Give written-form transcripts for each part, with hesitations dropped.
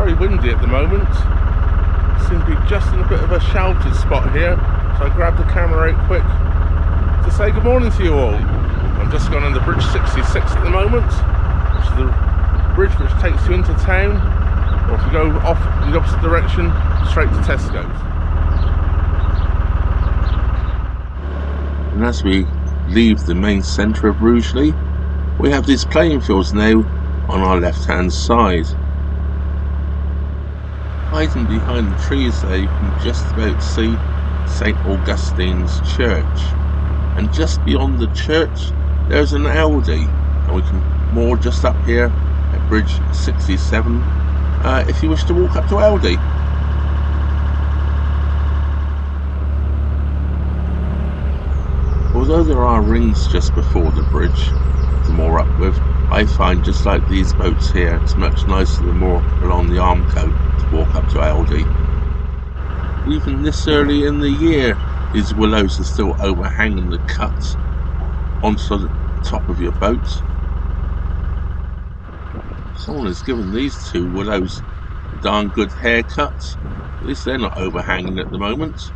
very windy at the moment. Seem to be just in a bit of a sheltered spot here, so I grabbed the camera out quick to say good morning to you all. I'm just going under Bridge 66 at the moment, which is the bridge which takes you into town, or if you go off in the opposite direction, straight to Tesco's. And as we leave the main centre of Rugeley, we have these playing fields now on our left hand side. Hiding behind the trees there, you can just about see St Augustine's Church, and just beyond the church there's an Aldi, and we can moor just up here at Bridge 67 if you wish to walk up to Aldi. Although there are rings just before the bridge to moor up with, I find just like these boats here, it's much nicer than moor along the Armco to walk up to Aldi. Even this early in the year, these willows are still overhanging the cut onto the top of your boat. Someone has given these two willows a darn good haircut. At least they're not overhanging at the moment.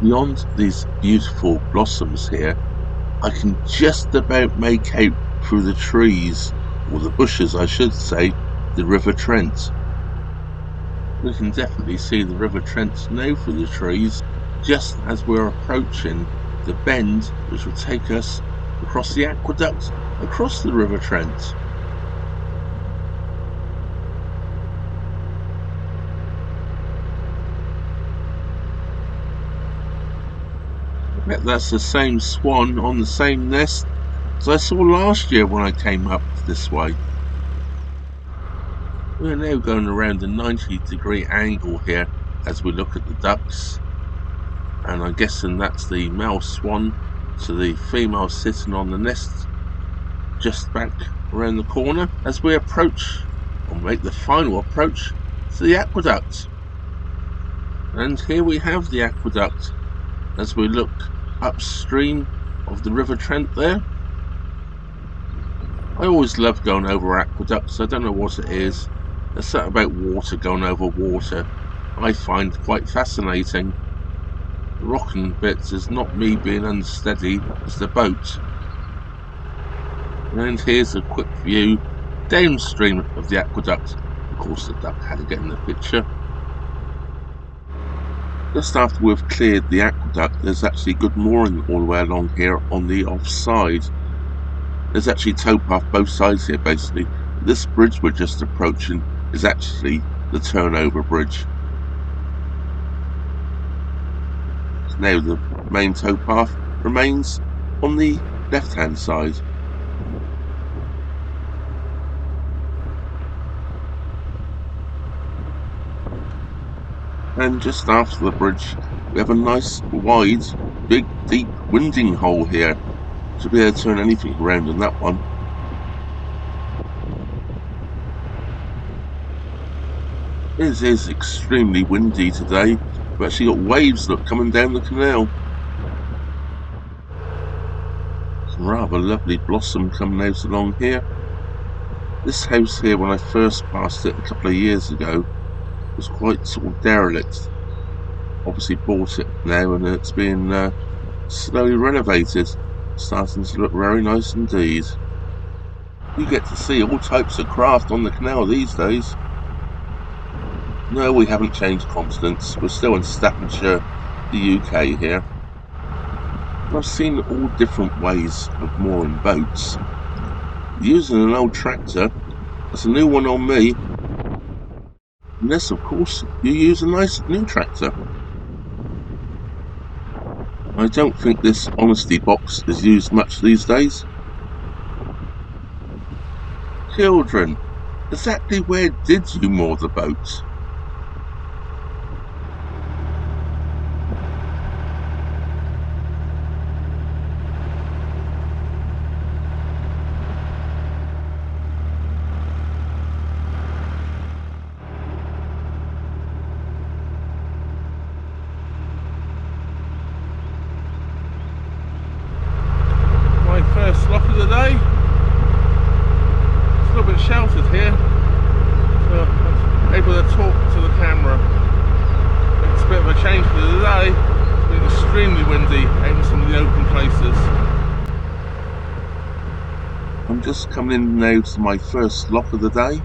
Beyond these beautiful blossoms here, I can just about make out through the trees, or the bushes I should say, the River Trent. We can definitely see the River Trent now through the trees, just as we're approaching the bend which will take us across the aqueduct, across the River Trent. I bet that's the same swan on the same nest as I saw last year when I came up this way. We're now going around a 90-degree angle here as we look at the ducks, and I'm guessing that's the male swan, so the female sitting on the nest just back around the corner as we approach, or make the final approach, to the aqueduct. And here we have the aqueduct as we look upstream of the River Trent there. I always love going over aqueducts. I don't know what it is. There's something about water going over water I find quite fascinating. The rocking bits is not me being unsteady, it's the boat. And here's a quick view downstream of the aqueduct. Of course the duck had to get in the picture. Just after we've cleared the aqueduct, there's actually good mooring all the way along here on the offside. There's actually towpath both sides here basically. This bridge we're just approaching is actually the turnover bridge. So now the main towpath remains on the left hand side. And just after the bridge we have a nice wide, big, deep winding hole here. To be able to turn anything around in that one. It is extremely windy today. We've actually got waves that are coming down the canal. Some rather lovely blossom coming out along here. This house here, when I first passed it a couple of years ago, was quite sort of derelict. Obviously bought it now and it's been slowly renovated. Starting to look very nice indeed. You get to see all types of craft on the canal these days. No, we haven't changed continents. We're still in Staffordshire, the UK here. I've seen all different ways of mooring boats. Using an old tractor, that's a new one on me. Unless of course you use a nice new tractor. I don't think this honesty box is used much these days. Children, exactly where did you moor the boat? First lock of the day. It's a little bit sheltered here, so I'm able to talk to the camera. It's a bit of a change for the day. It's been extremely windy out in some of the open places. I'm just coming in now to my first lock of the day.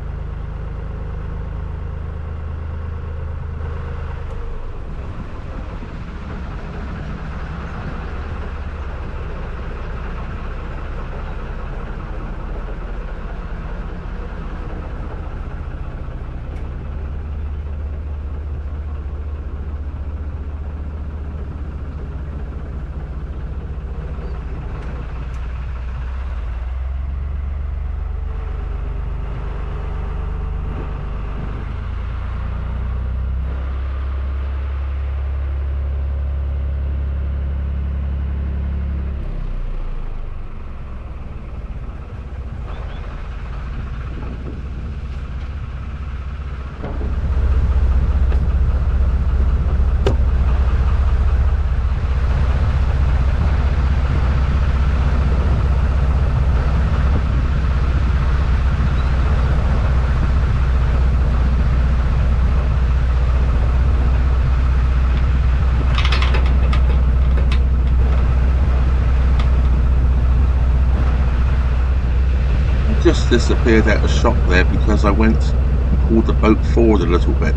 Just disappeared out of shot there because I went and pulled the boat forward a little bit.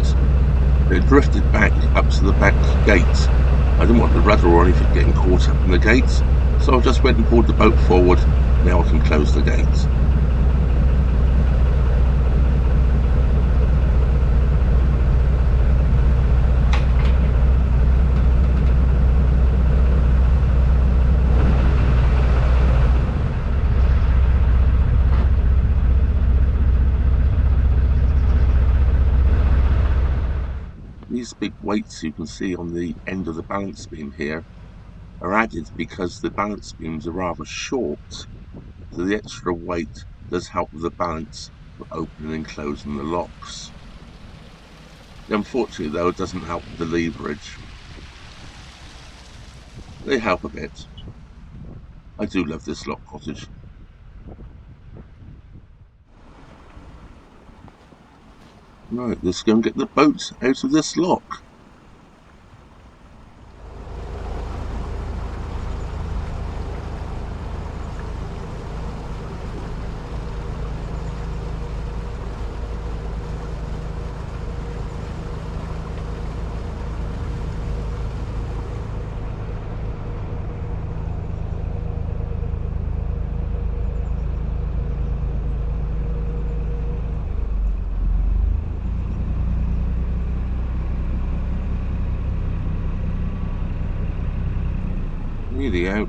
It drifted back up to the back gate. I didn't want the rudder or anything getting caught up in the gate, so I just went and pulled the boat forward. Now I can close the gate. These big weights you can see on the end of the balance beam here are added because the balance beams are rather short, so the extra weight does help with the balance for opening and closing the locks. Unfortunately though, it doesn't help with the leverage. They help a bit. I do love this lock cottage. Right, let's go and get the boat out of this lock. Nearly out.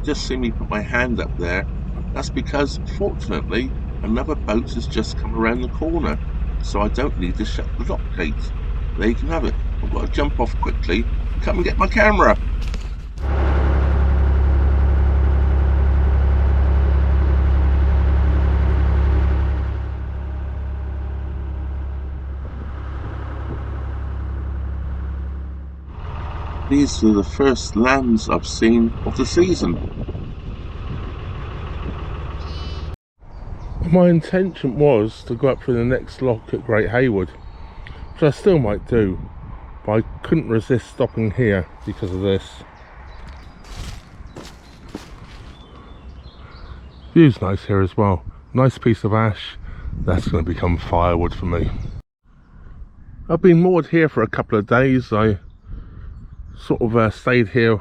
Just see me put my hand up there. That's because, fortunately, another boat has just come around the corner, so I don't need to shut the lock gate. There you can have it. I've got to jump off quickly, come and get my camera. These are the first lambs I've seen of the season. My intention was to go up through the next lock at Great Hayward, which I still might do, but I couldn't resist stopping here because of this. View's nice here as well. Nice piece of ash. That's going to become firewood for me. I've been moored here for a couple of days. I sort of stayed here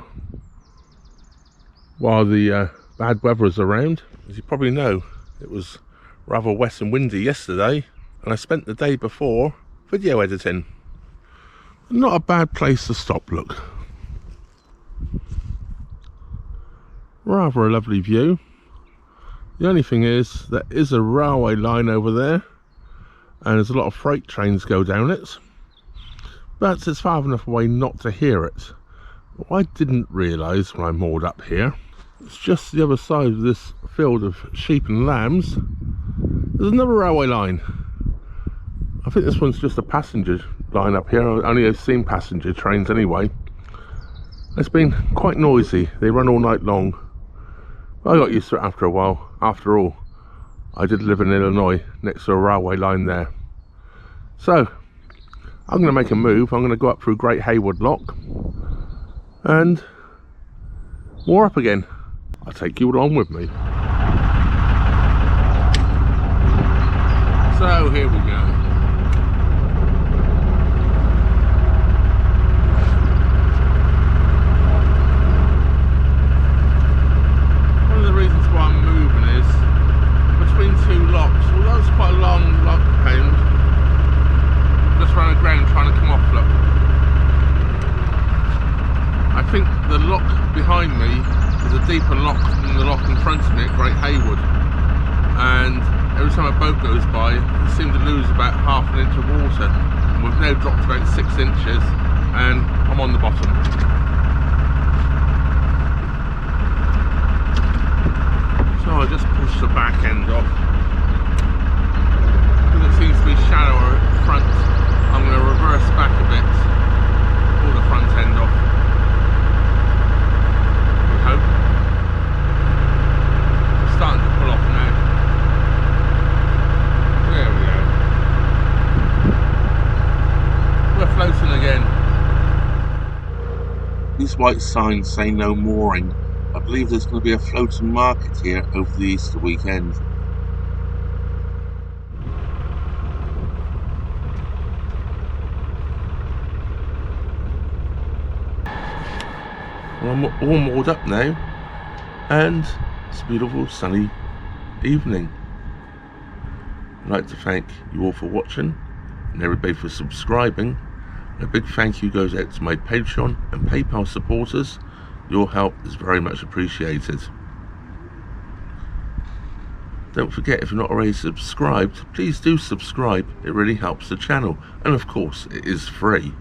while the bad weather was around. As you probably know, it was rather wet and windy yesterday, and I spent the day before video editing. Not a bad place to stop, look. Rather a lovely view. The only thing is, there is a railway line over there, and there's a lot of freight trains go down it. But it's far enough away not to hear it. What I didn't realise when I moored up here, it's just the other side of this field of sheep and lambs. There's another railway line. I think this one's just a passenger line up here. I only have seen passenger trains anyway. It's been quite noisy. They run all night long. I got used to it after a while. After all, I did live in Illinois, next to a railway line there. So, I'm going to make a move. I'm going to go up through Great Hayward Lock and more up again. I'll take you along with me. So here we go. One of the reasons why I'm moving is between two locks. Although it's quite a long lock pound, just ran aground trying to come off. Look, I think the lock behind me is a deeper lock than the lock in front of me at Great Hayward, and every time a boat goes by, you seem to lose about half an inch of water. And we've now dropped about 6 inches, and I'm on the bottom. So I just push the back end off. Because it seems to be shallower at the front, I'm going to reverse back a bit, pull the front end off. I hope. It's starting to pull off now. There we go. We're floating again. These white signs say no mooring. I believe there's going to be a floating market here over the Easter weekend. Well, I'm all moored up now, and it's a beautiful sunny evening. I'd like to thank you all for watching and everybody for subscribing. And a big thank you goes out to my Patreon and PayPal supporters. Your help is very much appreciated. Don't forget, if you're not already subscribed, please do subscribe. It really helps the channel, and of course it is free.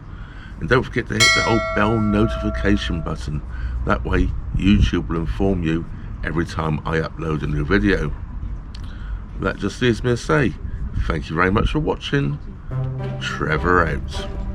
And don't forget to hit that old bell notification button. That way YouTube will inform you every time I upload a new video. That just leaves me to say thank you very much for watching. Trevor out.